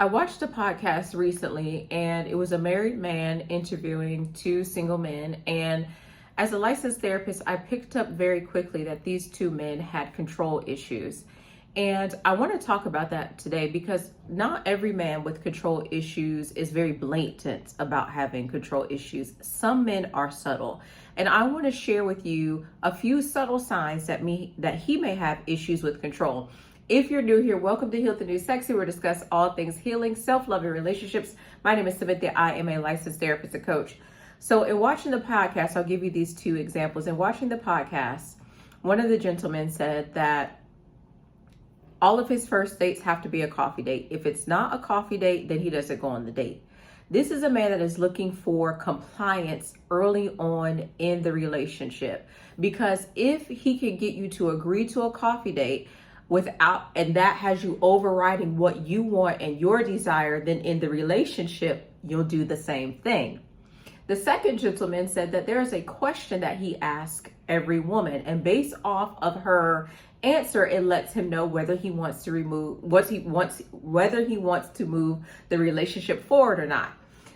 I watched a podcast recently, and it was a married man interviewing two single men. And as a licensed therapist, I picked up very quickly that these two men had control issues. And I want to talk about that today because not every man with control issues is very blatant about having control issues. Some men are subtle. And I want to share with you a few subtle signs that he may have issues with control. If you're new here, welcome to Heal the New Sexy. We'll discuss all things healing, self-love, and relationships. My name is Samantha. I am a licensed therapist and coach. So in watching the podcast, I'll give you these two examples. In watching the podcast, one of the gentlemen said that all of his first dates have to be a coffee date. If it's not a coffee date, then he doesn't go on the date. This is a man that is looking for compliance early on in the relationship, because if he can get you to agree to a coffee date and that has you overriding what you want and your desire, then in the relationship, you'll do the same thing. The second gentleman said that there is a question that he asks every woman, and based off of her answer, it lets him know whether he wants to move the relationship forward or not.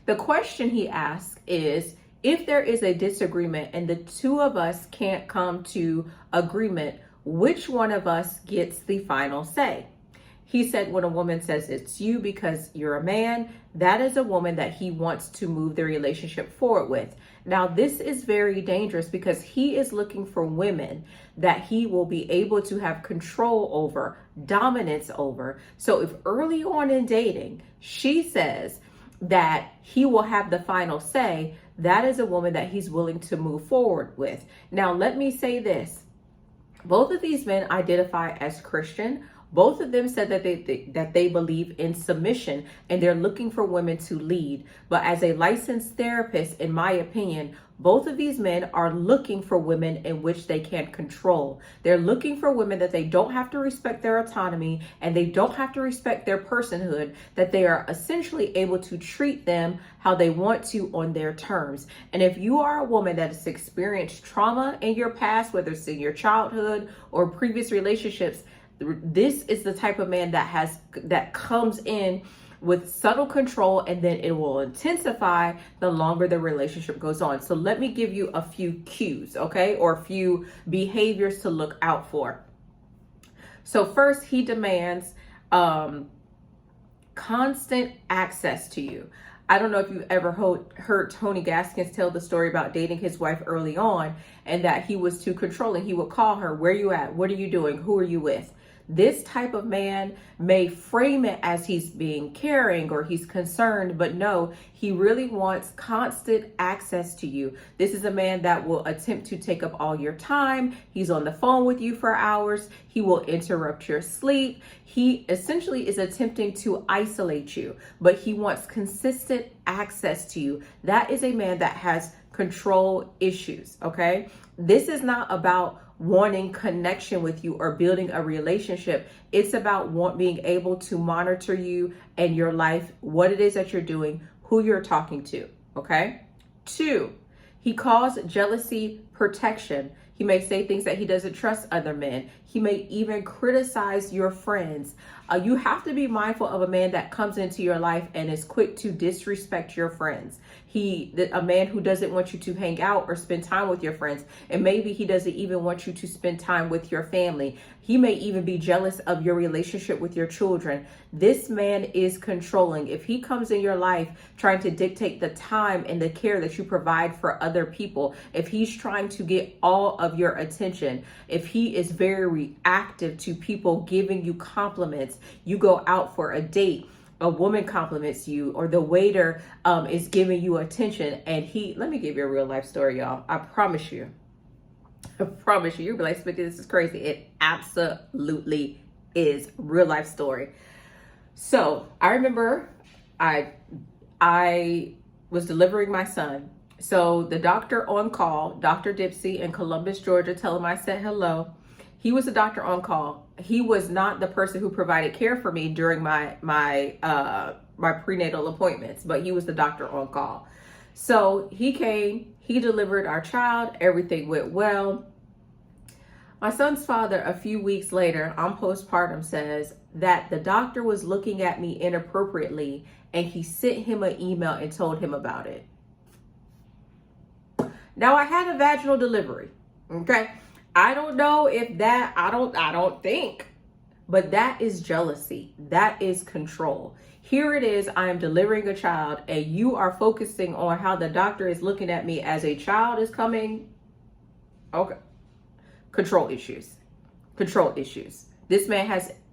The question he asks is, if there is a disagreement and the two of us can't come to agreement, which one of us gets the final say? He said when a woman says it's you because you're a man, that is a woman that he wants to move the relationship forward with. Now, this is very dangerous because he is looking for women that he will be able to have control over, dominance over. So if early on in dating, she says that he will have the final say, that is a woman that he's willing to move forward with. Now, let me say this. Both of these men identify as Christian. Both of them said that they believe in submission and they're looking for women to lead. But as a licensed therapist, in my opinion, both of these men are looking for women in which they can control. They're looking for women that they don't have to respect their autonomy and they don't have to respect their personhood, that they are essentially able to treat them how they want to on their terms. And if you are a woman that has experienced trauma in your past, whether it's in your childhood or previous relationships, this is the type of man that comes in with subtle control, and then it will intensify the longer the relationship goes on. So let me give you a few cues, okay, or a few behaviors to look out for. So first, he demands constant access to you. I don't know if you've ever heard Tony Gaskins tell the story about dating his wife early on and that he was too controlling. He would call her, "Where are you at? What are you doing? Who are you with?" This type of man may frame it as he's being caring or he's concerned, but no, he really wants constant access to you. This is a man that will attempt to take up all your time. He's on the phone with you for hours. He will interrupt your sleep. He essentially is attempting to isolate you, but he wants consistent access to you. That is a man that has control issues, okay? This is not about wanting connection with you or building a relationship. It's about being able to monitor you and your life, what it is that you're doing, who you're talking to, okay? 2, he calls jealousy protection. He may say things that he doesn't trust other men. He may even criticize your friends. You have to be mindful of a man that comes into your life and is quick to disrespect your friends. A man who doesn't want you to hang out or spend time with your friends. And maybe he doesn't even want you to spend time with your family. He may even be jealous of your relationship with your children. This man is controlling. If he comes in your life trying to dictate the time and the care that you provide for other people, if he's trying to get all of your attention, if he is very reactive to people giving you compliments, you go out for a date, a woman compliments you, or the waiter is giving you attention, and let me give you a real life story, y'all. I promise you, you'll be like, "Smithy, this is crazy." It absolutely is real life story. So I remember I was delivering my son. So the doctor on call, Dr. Dipsy in Columbus, Georgia, tell him I said hello. He was a doctor on call. He was not the person who provided care for me during my prenatal appointments, but he was the doctor on call. So he came, he delivered our child, everything went well. My son's father, a few weeks later, on postpartum, says, that the doctor was looking at me inappropriately and he sent him an email and told him about it. Now, I had a vaginal delivery. Okay. I don't know if that, I don't think, but that is jealousy. That is control. Here it is. I am delivering a child and you are focusing on how the doctor is looking at me as a child is coming. Okay. Control issues. Control issues. This man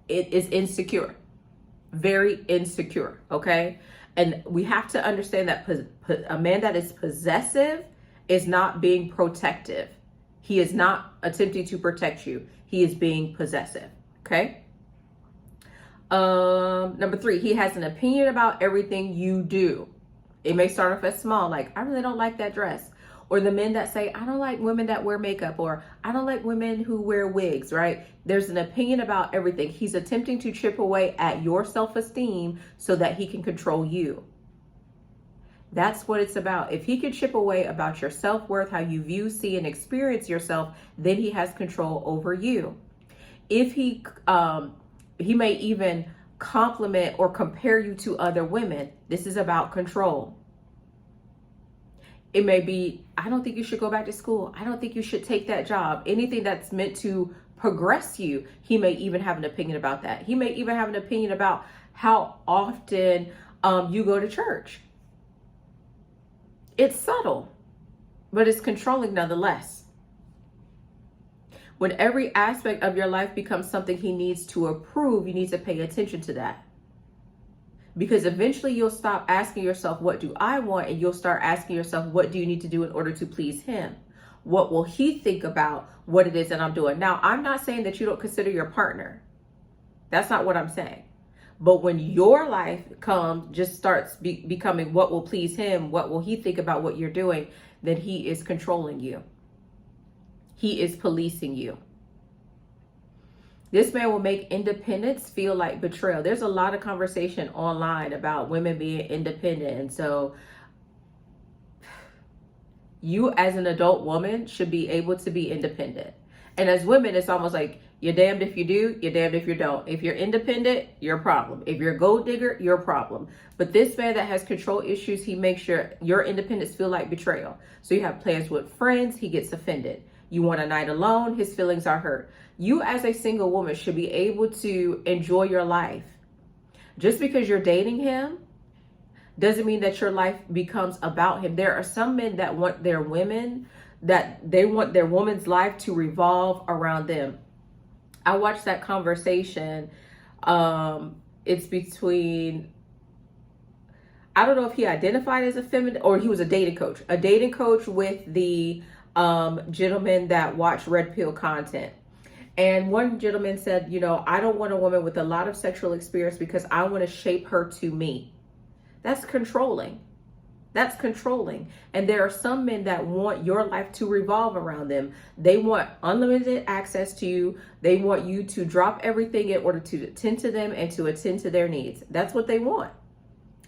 is insecure. Very insecure. Okay. And we have to understand that a man that is possessive is not being protective. He is not attempting to protect you. He is being possessive. Okay. Number 3, he has an opinion about everything you do. It may start off as small, like, I really don't like that dress. Or the men that say, I don't like women that wear makeup, or I don't like women who wear wigs, right? There's an opinion about everything. He's attempting to chip away at your self-esteem so that he can control you. That's what it's about. If he can chip away about your self-worth, how you view, see, and experience yourself, then he has control over you. If he may even compliment or compare you to other women. This is about control. It may be, I don't think you should go back to school. I don't think you should take that job. Anything that's meant to progress you, he may even have an opinion about that. He may even have an opinion about how often you go to church. It's subtle, but it's controlling nonetheless. When every aspect of your life becomes something he needs to approve, you need to pay attention to that. Because eventually you'll stop asking yourself, what do I want? And you'll start asking yourself, what do you need to do in order to please him? What will he think about what it is that I'm doing? Now, I'm not saying that you don't consider your partner. That's not what I'm saying. But when your life starts becoming what will please him, what will he think about what you're doing, then he is controlling you. He is policing you. This man will make independence feel like betrayal. There's a lot of conversation online about women being independent. And so you as an adult woman should be able to be independent. And as women, it's almost like you're damned if you do, you're damned if you don't. If you're independent, you're a problem. If you're a gold digger, you're a problem. But this man that has control issues, he makes sure your independence feel like betrayal. So you have plans with friends, he gets offended. You want a night alone, his feelings are hurt. You as a single woman should be able to enjoy your life. Just because you're dating him doesn't mean that your life becomes about him. There are some men that want their women's life to revolve around them. I watched that conversation. It's between, I don't know if he identified as a feminine or he was a dating coach with the gentlemen that watch red pill content. And one gentleman said, I don't want a woman with a lot of sexual experience because I want to shape her to me. That's controlling. That's controlling. And there are some men that want your life to revolve around them. They want unlimited access to you. They want you to drop everything in order to attend to them and to attend to their needs. That's what they want.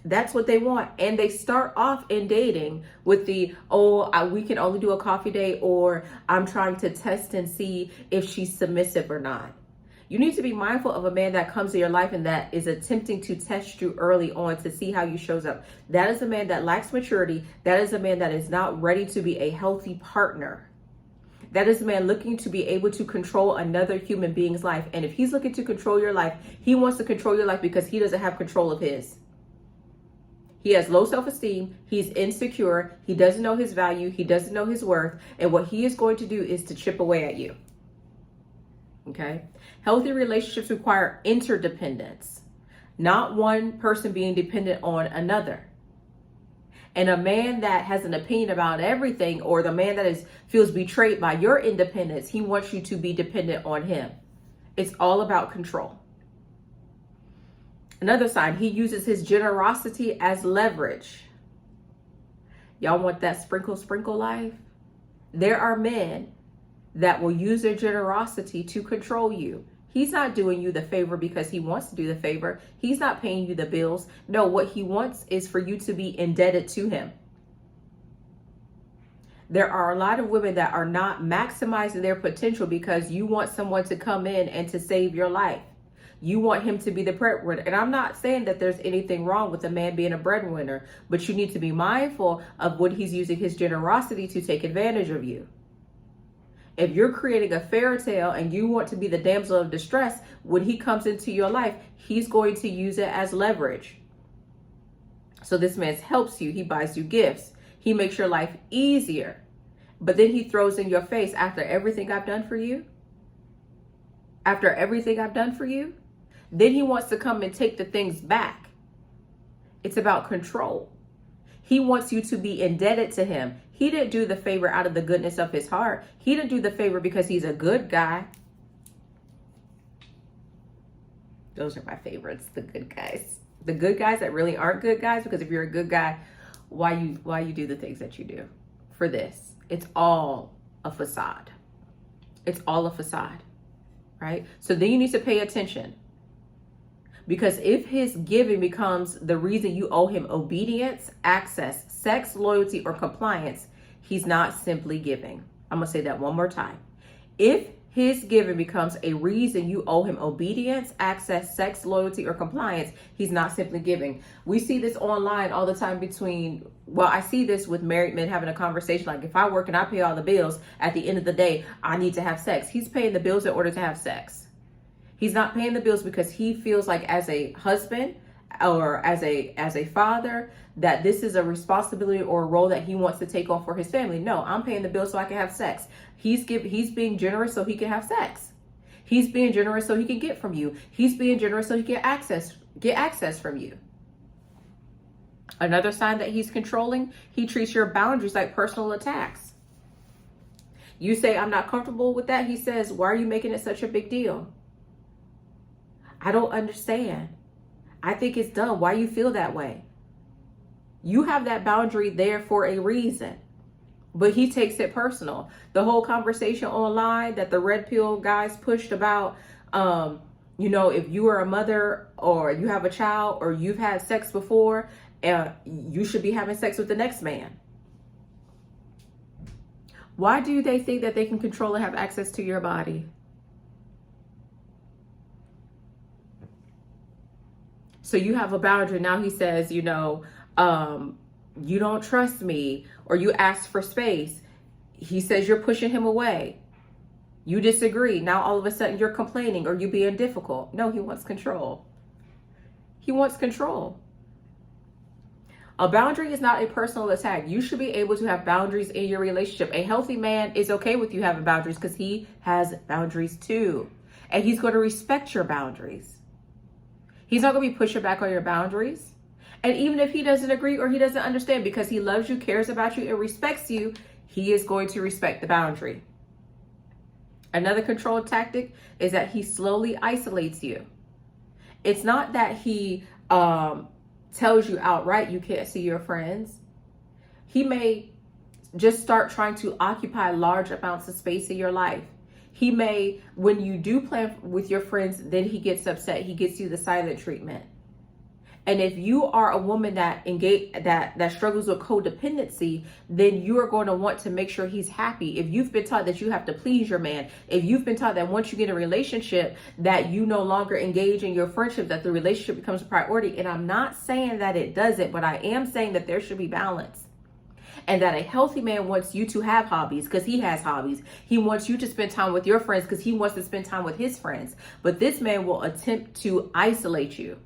That's what they want. And they start off in dating with we can only do a coffee date, or I'm trying to test and see if she's submissive or not. You need to be mindful of a man that comes to your life and that is attempting to test you early on to see how you shows up. That is a man that lacks maturity. That is a man that is not ready to be a healthy partner. That is a man looking to be able to control another human being's life. And if he's looking to control your life, he wants to control your life because he doesn't have control of his. He has low self-esteem. He's insecure. He doesn't know his value. He doesn't know his worth. And what he is going to do is to chip away at you. Okay. Healthy relationships require interdependence, not one person being dependent on another. And a man that has an opinion about everything, or the man that feels betrayed by your independence, he wants you to be dependent on him. It's all about control. Another sign, he uses his generosity as leverage. Y'all want that sprinkle life? There are men that will use their generosity to control you. He's not doing you the favor because he wants to do the favor. He's not paying you the bills. No, what he wants is for you to be indebted to him. There are a lot of women that are not maximizing their potential because you want someone to come in and to save your life. You want him to be the breadwinner. And I'm not saying that there's anything wrong with a man being a breadwinner, but you need to be mindful of when he's using his generosity to take advantage of you. If you're creating a fairy tale and you want to be the damsel of distress, when he comes into your life, he's going to use it as leverage. So this man helps you. He buys you gifts. He makes your life easier. But then he throws in your face, after everything I've done for you, after everything I've done for you, then he wants to come and take the things back. It's about control. He wants you to be indebted to him. He didn't do the favor out of the goodness of his heart. He didn't do the favor because he's a good guy. Those are my favorites, the good guys. The good guys that really aren't good guys, because if you're a good guy, why you do the things that you do for this? It's all a facade. It's all a facade, right? So then you need to pay attention. Because if his giving becomes the reason you owe him obedience, access, sex, loyalty, or compliance, he's not simply giving. I'm going to say that one more time. If his giving becomes a reason you owe him obedience, access, sex, loyalty, or compliance, he's not simply giving. We see this online all the time I see this with married men having a conversation like, if I work and I pay all the bills, at the end of the day, I need to have sex. He's paying the bills in order to have sex. He's not paying the bills because he feels like as a husband or as a father that this is a responsibility or a role that he wants to take on for his family. No, I'm paying the bills so I can have sex. He's being generous so he can have sex. He's being generous so he can get from you. He's being generous so he can get access from you. Another sign that he's controlling, he treats your boundaries like personal attacks. You say, I'm not comfortable with that. He says, why are you making it such a big deal? I don't understand. I think it's dumb. Why you feel that way? You have that boundary there for a reason, but he takes it personal. The whole conversation online that the red pill guys pushed about, if you are a mother or you have a child or you've had sex before, you should be having sex with the next man. Why do they think that they can control and have access to your body? So you have a boundary. Now he says, you don't trust me, or you ask for space. He says you're pushing him away. You disagree. Now all of a sudden you're complaining or you being difficult. No, he wants control. He wants control. A boundary is not a personal attack. You should be able to have boundaries in your relationship. A healthy man is okay with you having boundaries because he has boundaries too. And he's going to respect your boundaries. He's not going to be pushing back on your boundaries. And even if he doesn't agree or he doesn't understand, because he loves you, cares about you, and respects you, he is going to respect the boundary. Another control tactic is that he slowly isolates you. It's not that he tells you outright you can't see your friends. He may just start trying to occupy large amounts of space in your life. He may, when you do plan with your friends, then he gets upset. He gets you the silent treatment. And if you are a woman that struggles with codependency, then you are going to want to make sure he's happy. If you've been taught that you have to please your man, if you've been taught that once you get a relationship that you no longer engage in your friendship, that the relationship becomes a priority. And I'm not saying that it doesn't, but I am saying that there should be balance. And that a healthy man wants you to have hobbies because he has hobbies. He wants you to spend time with your friends because he wants to spend time with his friends. But this man will attempt to isolate you.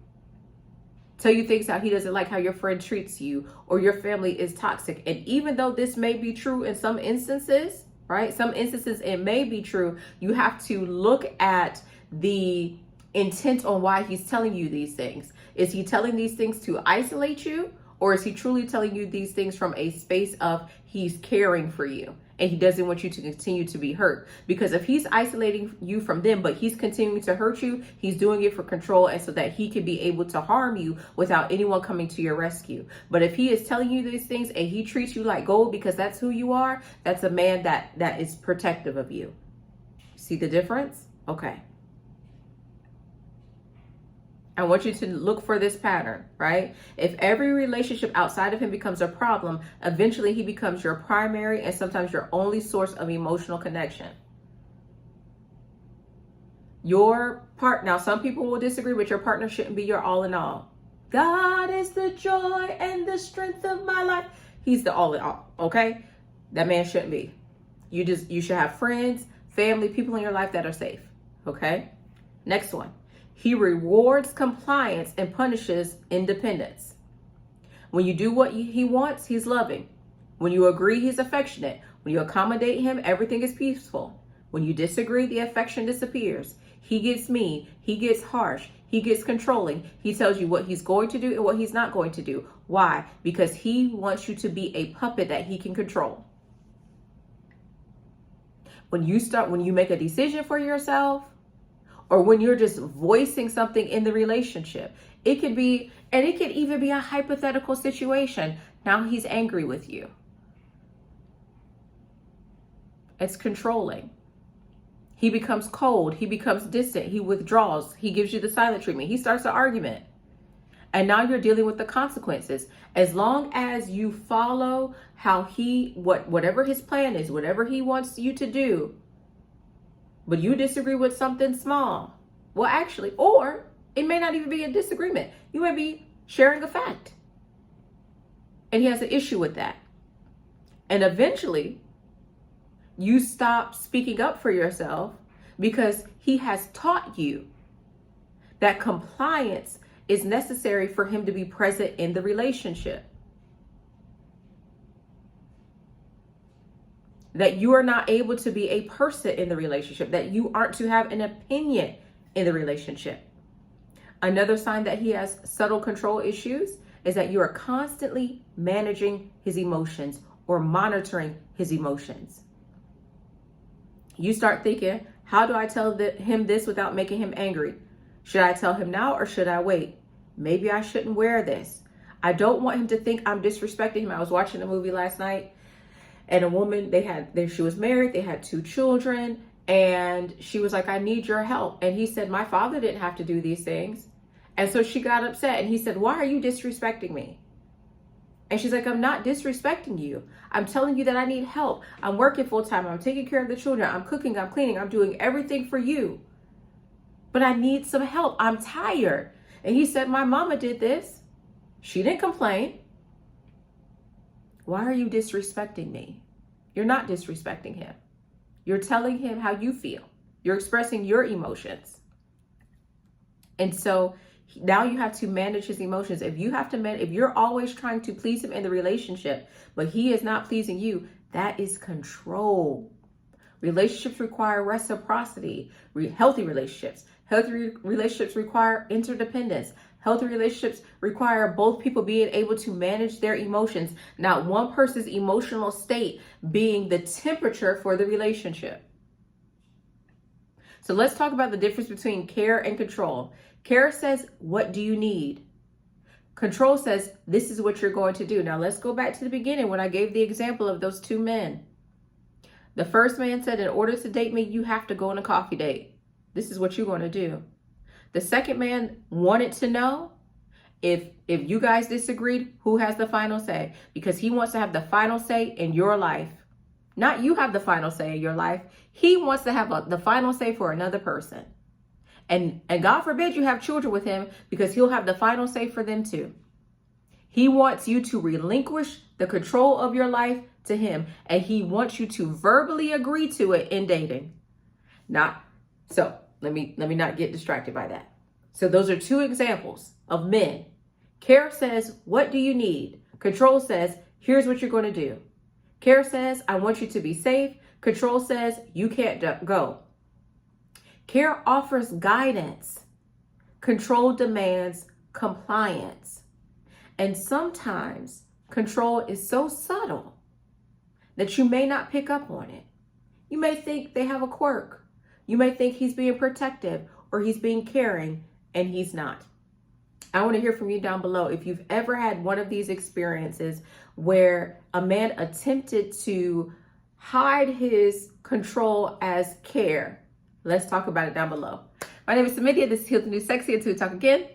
Tell you things how he doesn't like how your friend treats you or your family is toxic. And even though this may be true in some instances, right? Some instances it may be true. You have to look at the intent on why he's telling you these things. Is he telling these things to isolate you? Or is he truly telling you these things from a space of he's caring for you and he doesn't want you to continue to be hurt? Because if he's isolating you from them, but he's continuing to hurt you, he's doing it for control and so that he can be able to harm you without anyone coming to your rescue. But if he is telling you these things and he treats you like gold because that's who you are, that's a man that is protective of you. See the difference? Okay. I want you to look for this pattern, right? If every relationship outside of him becomes a problem, eventually he becomes your primary and sometimes your only source of emotional connection. Now some people will disagree, but your partner shouldn't be your all in all. God is the joy and the strength of my life. He's the all in all, okay? That man shouldn't be. You should have friends, family, people in your life that are safe, okay? Next one. He rewards compliance and punishes independence. When you do what he wants, he's loving. When you agree, he's affectionate. When you accommodate him, everything is peaceful. When you disagree, the affection disappears. He gets mean. He gets harsh. He gets controlling. He tells you what he's going to do and what he's not going to do. Why? Because he wants you to be a puppet that he can control. When you make a decision for yourself, or when you're just voicing something in the relationship, it could even be a hypothetical situation. Now he's angry with you. It's controlling. He becomes cold. He becomes distant. He withdraws. He gives you the silent treatment. He starts an argument. And now you're dealing with the consequences. As long as you follow whatever his plan is, whatever he wants you to do, but you disagree with something small. Well, actually, or it may not even be a disagreement. You may be sharing a fact. And he has an issue with that. And eventually, you stop speaking up for yourself because he has taught you that compliance is necessary for him to be present in the relationship. That you are not able to be a person in the relationship, that you aren't to have an opinion in the relationship. Another sign that he has subtle control issues is that you are constantly managing his emotions or monitoring his emotions. You start thinking, how do I tell him this without making him angry? Should I tell him now or should I wait? Maybe I shouldn't wear this. I don't want him to think I'm disrespecting him. I was watching a movie last night, and a woman, she was married, they had 2 children, and she was like, I need your help. And he said, my father didn't have to do these things. And so she got upset, and he said, why are you disrespecting me? And she's like, I'm not disrespecting you. I'm telling you that I need help. I'm working full time. I'm taking care of the children. I'm cooking, I'm cleaning, I'm doing everything for you. But I need some help. I'm tired. And he said, my mama did this. She didn't complain. Why are you disrespecting me? You're not disrespecting him. You're telling him how you feel. You're expressing your emotions. And so now you have to manage his emotions. If you're always trying to please him in the relationship, but he is not pleasing you, that is control. Relationships require reciprocity. Healthy relationships. Healthy relationships require interdependence. Healthy relationships require both people being able to manage their emotions, not one person's emotional state being the temperature for the relationship. So let's talk about the difference between care and control. Care says, what do you need? Control says, this is what you're going to do. Now let's go back to the beginning when I gave the example of those 2 men. The first man said, in order to date me, you have to go on a coffee date. This is what you're going to do. The second man wanted to know if you guys disagreed, who has the final say, because he wants to have the final say in your life. Not you have the final say in your life. He wants to have the final say for another person. And God forbid you have children with him, because he'll have the final say for them too. He wants you to relinquish the control of your life to him, and he wants you to verbally agree to it in dating. Let me not get distracted by that. So those are 2 examples of men. Care says, what do you need? Control says, here's what you're going to do. Care says, I want you to be safe. Control says, you can't go. Care offers guidance. Control demands compliance. And sometimes control is so subtle that you may not pick up on it. You may think they have a quirk. You may think he's being protective or he's being caring, and he's not. I want to hear from you down below if you've ever had one of these experiences where a man attempted to hide his control as care. Let's talk about it down below. My name is Samidia. This is Heal the New Sexy. Until we talk again.